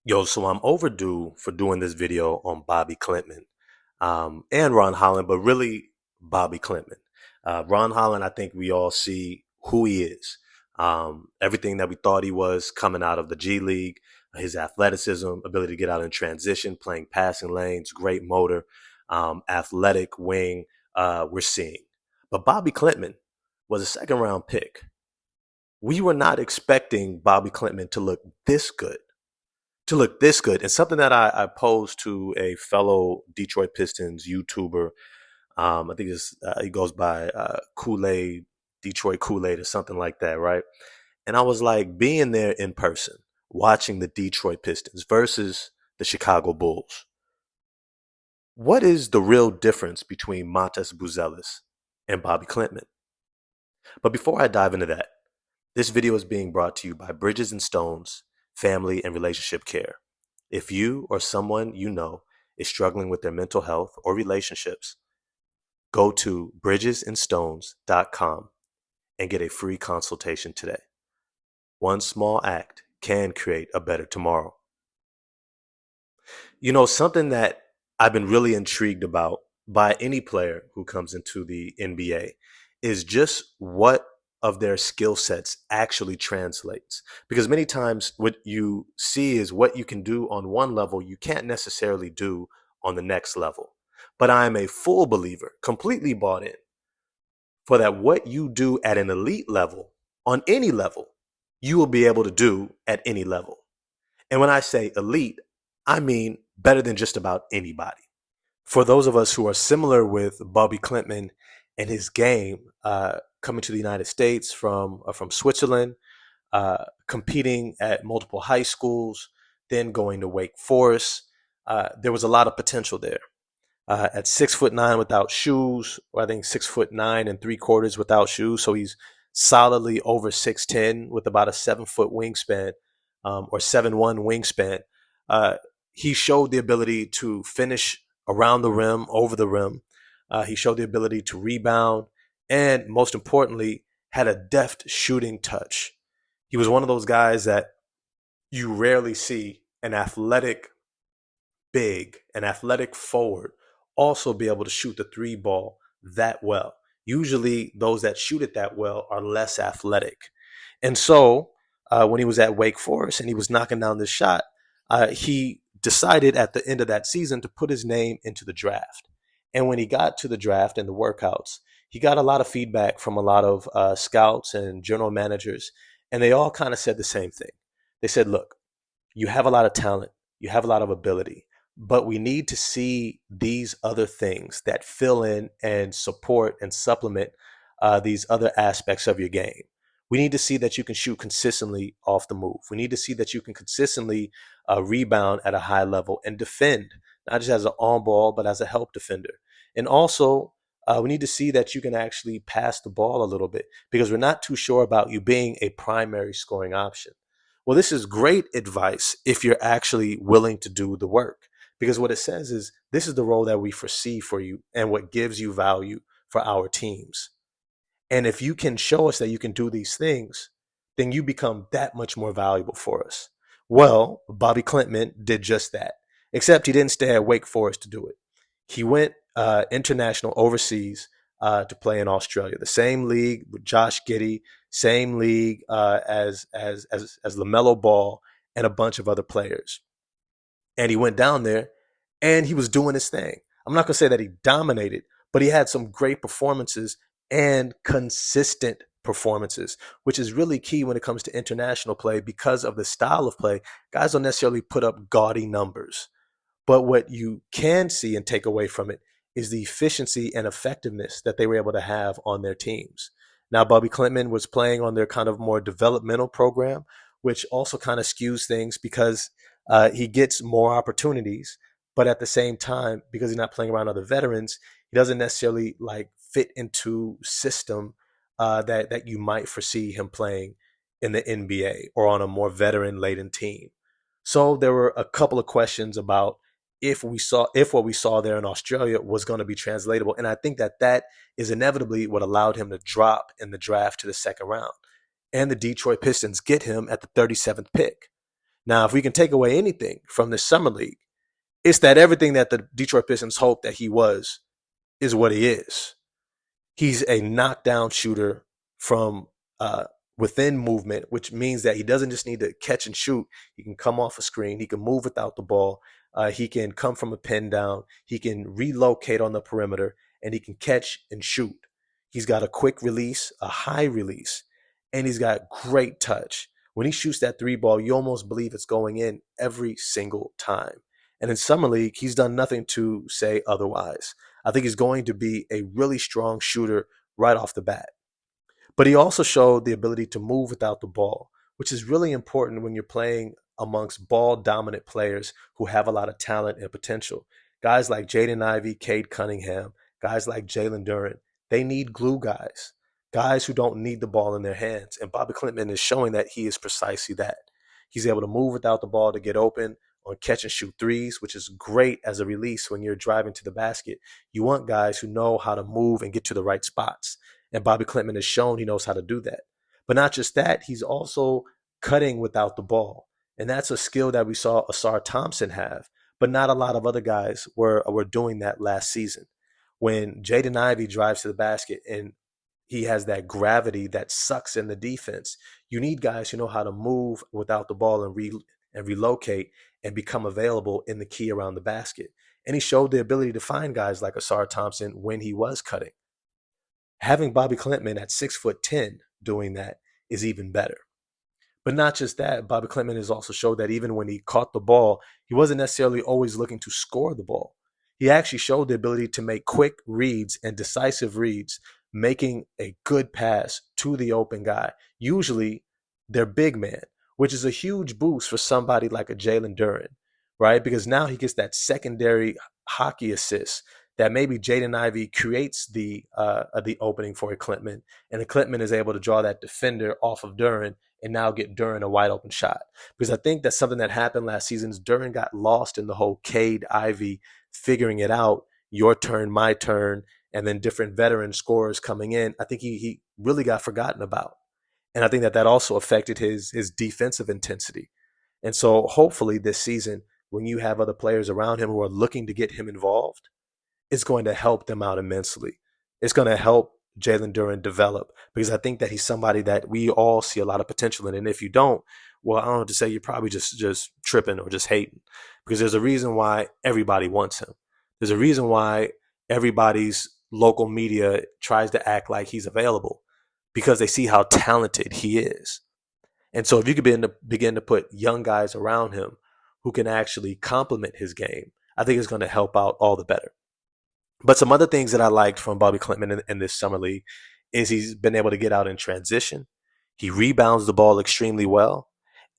Yo, so I'm overdue for doing this video on Bobi Klintman and Ron Holland, but really Bobi Klintman. Ron Holland, I think we all see who he is. Everything that we thought he was coming out of the G League, his athleticism, ability to get out in transition, playing passing lanes, great motor, athletic wing, we're seeing. But Bobi Klintman was a second round pick. We were not expecting Bobi Klintman to look this good. And something that I posed to a fellow Detroit Pistons YouTuber, I think he goes by Kool-Aid, Detroit Kool-Aid or something like that, right? And I was like, being there in person, watching the Detroit Pistons versus the Chicago Bulls. What is the real difference between Montes Buzelis and Bobi Klintman? But before I dive into that, this video is being brought to you by Bridges and Stones Family and Relationship Care. If you or someone you know is struggling with their mental health or relationships, go to bridgesandstones.com and get a free consultation today. One small act can create a better tomorrow. You know, something that I've been really intrigued about by any player who comes into the NBA is just what of their skill sets actually translates. Because many times what you see is what you can do on one level, you can't necessarily do on the next level. But I am a full believer, completely bought in, for that what you do at an elite level, on any level, you will be able to do at any level. And when I say elite, I mean better than just about anybody. For those of us who are similar with Bobi Klintman and his game, coming to the United States from Switzerland, competing at multiple high schools, then going to Wake Forest, there was a lot of potential there. At 6'9" without shoes, or I think 6'9 3/4" without shoes, so he's solidly over 6'10" with about a 7-foot wingspan, or 7'1" wingspan. He showed the ability to finish around the rim, over the rim. He showed the ability to rebound, and most importantly, had a deft shooting touch. He was one of those guys that you rarely see an athletic big, an athletic forward, also be able to shoot the three ball that well. Usually, those that shoot it that well are less athletic. And so, when he was at Wake Forest and he was knocking down this shot, he decided at the end of that season to put his name into the draft. And when he got to the draft and the workouts, he got a lot of feedback from a lot of scouts and general managers, and they all kind of said the same thing. They said, look, you have a lot of talent, you have a lot of ability, but we need to see these other things that fill in and support and supplement these other aspects of your game. We need to see that you can shoot consistently off the move. We need to see that you can consistently rebound at a high level and defend, not just as an on ball, but as a help defender. And also, we need to see that you can actually pass the ball a little bit, because we're not too sure about you being a primary scoring option. Well, this is great advice if you're actually willing to do the work, because what it says is this is the role that we foresee for you and what gives you value for our teams. And if you can show us that you can do these things, then you become that much more valuable for us. Well, Bobi Klintman did just that, except he didn't stay at Wake Forest to do it. He went international overseas to play in Australia, the same league with Josh Giddey, same league as LaMelo Ball and a bunch of other players. And he went down there and he was doing his thing. I'm not going to say that he dominated, but he had some great performances and consistent performances, which is really key when it comes to international play because of the style of play. Guys don't necessarily put up gaudy numbers, but what you can see and take away from it is the efficiency and effectiveness that they were able to have on their teams. Now, Bobi Klintman was playing on their kind of more developmental program, which also kind of skews things because he gets more opportunities, but at the same time, because he's not playing around other veterans, he doesn't necessarily like fit into system that you might foresee him playing in the NBA or on a more veteran laden team. So there were a couple of questions about if what we saw there in Australia was going to be translatable, and I think that is inevitably what allowed him to drop in the draft to the second round, and the Detroit Pistons get him at the 37th pick. Now, if we can take away anything from this summer league, it's that everything that the Detroit Pistons hoped that he was is what he is. He's a knockdown shooter from within movement, which means that he doesn't just need to catch and shoot. He can come off a screen. He can move without the ball. He can come from a pin down. He can relocate on the perimeter, and he can catch and shoot. He's got a quick release, a high release, and he's got great touch. When he shoots that three ball, you almost believe it's going in every single time. And in Summer League, he's done nothing to say otherwise. I think he's going to be a really strong shooter right off the bat. But he also showed the ability to move without the ball, which is really important when you're playing amongst ball dominant players who have a lot of talent and potential. Guys like Jaden Ivey, Cade Cunningham, guys like Jalen Duren, they need glue guys, guys who don't need the ball in their hands. And Bobi Klintman is showing that he is precisely that. He's able to move without the ball to get open on catch and shoot threes, which is great as a release when you're driving to the basket. You want guys who know how to move and get to the right spots. And Bobi Klintman has shown he knows how to do that. But not just that, he's also cutting without the ball. And that's a skill that we saw Asar Thompson have, but not a lot of other guys were doing that last season. When Jaden Ivey drives to the basket and he has that gravity that sucks in the defense, you need guys who know how to move without the ball and relocate and become available in the key around the basket. And he showed the ability to find guys like Asar Thompson when he was cutting. Having Bobi Klintman at 6'10" doing that is even better. But not just that, Bobi Klintman has also showed that even when he caught the ball, he wasn't necessarily always looking to score the ball. He actually showed the ability to make quick reads and decisive reads, making a good pass to the open guy, usually their big man, which is a huge boost for somebody like a Jalen Duren, right? Because now he gets that secondary hockey assist that maybe Jaden Ivey creates the opening for a Klintman, and the Klintman is able to draw that defender off of Duren and now get Duren a wide open shot. Because I think that's something that happened last season is Duren got lost in the whole Cade Ivey figuring it out, your turn, my turn, and then different veteran scorers coming in. I think he really got forgotten about. And I think that also affected his defensive intensity. And so hopefully this season, when you have other players around him who are looking to get him involved, it's going to help them out immensely. It's going to help Jalen Duren develop because I think that he's somebody that we all see a lot of potential in. And if you don't, well, I don't know what to say. You're probably just tripping or just hating because there's a reason why everybody wants him. There's a reason why everybody's local media tries to act like he's available because they see how talented he is. And so if you could begin to put young guys around him who can actually complement his game, I think it's going to help out all the better. But some other things that I liked from Bobi Klintman in this summer league is he's been able to get out in transition. He rebounds the ball extremely well.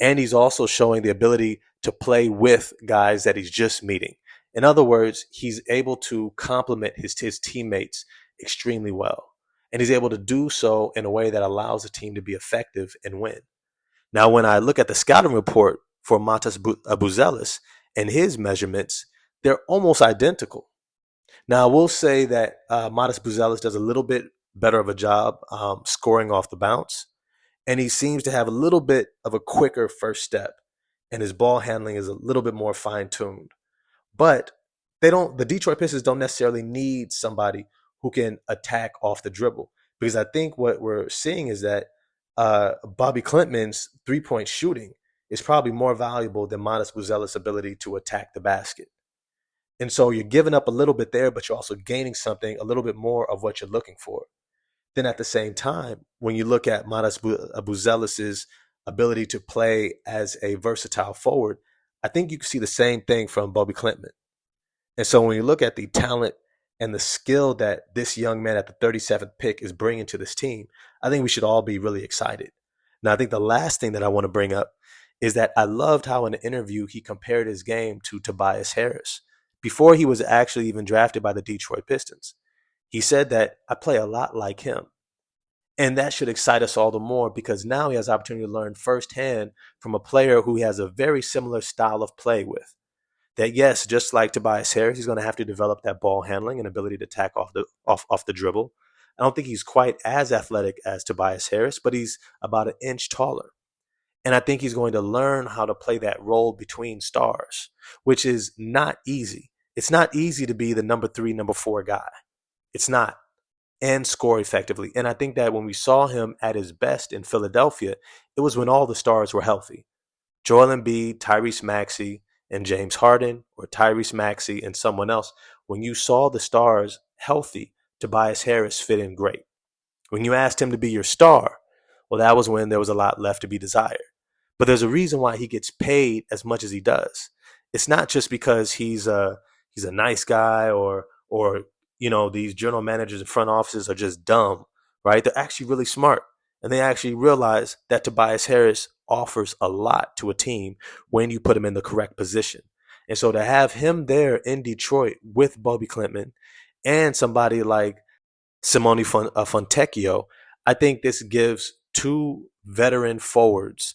And he's also showing the ability to play with guys that he's just meeting. In other words, he's able to complement his teammates extremely well. And he's able to do so in a way that allows the team to be effective and win. Now, when I look at the scouting report for Matas Abuzelis and his measurements, they're almost identical. Now, I will say that Matas Buzelis does a little bit better of a job scoring off the bounce, and he seems to have a little bit of a quicker first step, and his ball handling is a little bit more fine-tuned. But the Detroit Pistons don't necessarily need somebody who can attack off the dribble, because I think what we're seeing is that Bobi Klintman's three-point shooting is probably more valuable than Matas Buzelis' ability to attack the basket. And so you're giving up a little bit there, but you're also gaining something, a little bit more of what you're looking for. Then at the same time, when you look at Matas Buzelis' ability to play as a versatile forward, I think you can see the same thing from Bobi Klintman. And so when you look at the talent and the skill that this young man at the 37th pick is bringing to this team, I think we should all be really excited. Now, I think the last thing that I want to bring up is that I loved how in the interview he compared his game to Tobias Harris before he was actually even drafted by the Detroit Pistons. He said that I play a lot like him. And that should excite us all the more because now he has the opportunity to learn firsthand from a player who he has a very similar style of play with. That yes, just like Tobias Harris, he's going to have to develop that ball handling and ability to attack off the dribble. I don't think he's quite as athletic as Tobias Harris, but he's about an inch taller. And I think he's going to learn how to play that role between stars, which is not easy. It's not easy to be the number 3, number 4 guy. It's not. And score effectively. And I think that when we saw him at his best in Philadelphia, it was when all the stars were healthy. Joel Embiid, Tyrese Maxey, and James Harden, or Tyrese Maxey and someone else. When you saw the stars healthy, Tobias Harris fit in great. When you asked him to be your star, well, that was when there was a lot left to be desired. But there's a reason why he gets paid as much as he does. It's not just because he's a nice guy, or these general managers and front offices are just dumb, right? They're actually really smart, and they actually realize that Tobias Harris offers a lot to a team when you put him in the correct position. And so to have him there in Detroit with Bobi Klintman and somebody like Simone Fontecchio, I think this gives two veteran forwards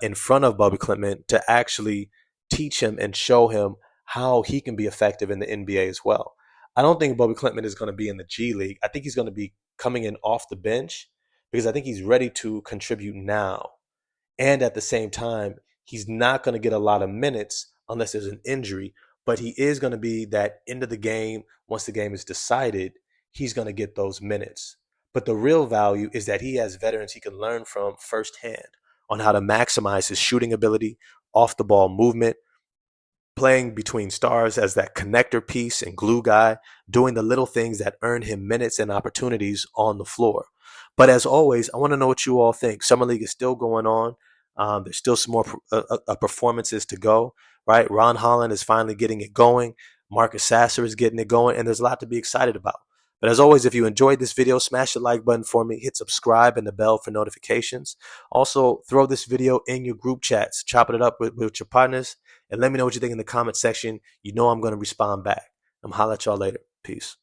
in front of Bobi Klintman to actually teach him and show him how he can be effective in the NBA as well. I don't think Bobi Klintman is going to be in the G League. I think he's going to be coming in off the bench because I think he's ready to contribute now. And at the same time, he's not going to get a lot of minutes unless there's an injury, but he is going to be that end of the game. Once the game is decided, he's going to get those minutes. But the real value is that he has veterans he can learn from firsthand on how to maximize his shooting ability, off the ball movement, playing between stars as that connector piece and glue guy, doing the little things that earn him minutes and opportunities on the floor. But as always, I want to know what you all think. Summer League is still going on. There's still some more performances to go, right? Ron Holland is finally getting it going. Marcus Sasser is getting it going, and there's a lot to be excited about. But as always, if you enjoyed this video, smash the like button for me, hit subscribe and the bell for notifications. Also, throw this video in your group chats, chopping it up with your partners, and let me know what you think in the comment section. You know I'm going to respond back. I'm holla at y'all later. Peace.